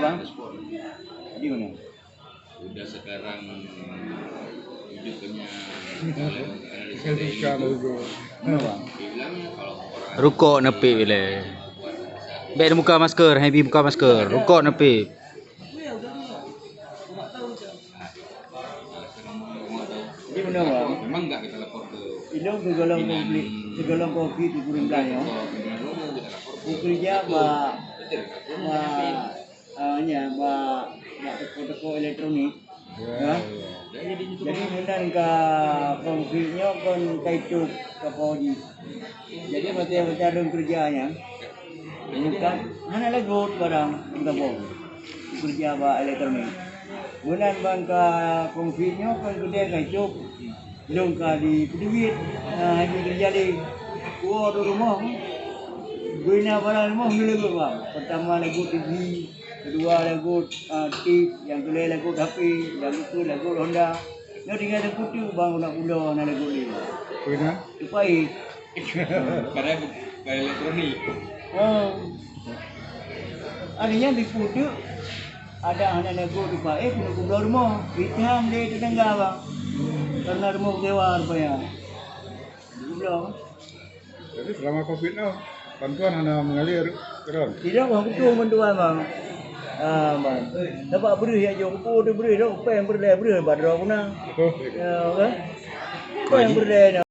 bang? respon. Di mana? Udah sekarang hidupnya kalau analisa dari itu, Mana bang? dia bilangnya kalau orang Rukuk nepi bila. Baik muka masker, happy muka masker. Rukuk nepi. Di mana bang? memang enggak kita lapor ke Ini segolong kopi di Kurung Kayo. Ukurnya toko elektronik. Ya. Jadi kemudian ke konfliknya kon kaituk ke Podi. Jadi macam ada kerjanya. Bukan hanya lagu barang kita bawa kerja elektronik. Kemudian bang ke konfliknya kon gede kaituk. Long di duit, haji kerja di gua di rumah. Guna barang rumah mula bang. Pertama lagu TV, kedua lagu tip, yang kedua lagu HP, yang itu lagu Honda. Yang tinggal lagu tu bang nak pula nak lagu ni. Guna? Supaya pada elektronik. oh, adanya di putu ada anak lagu tu pak. Kena kubur rumah. Hitam dia tetangga bang. Karena rumah dewa rupanya. Belum. Jadi selama COVID ni bantuan anda mengalir terus. Tidak bang, betul bantuan bang. Bang. Dapat beri aja kupu tu beri dah, apa yang beri badra punang. Oh, Ya, kan? Apa yang beri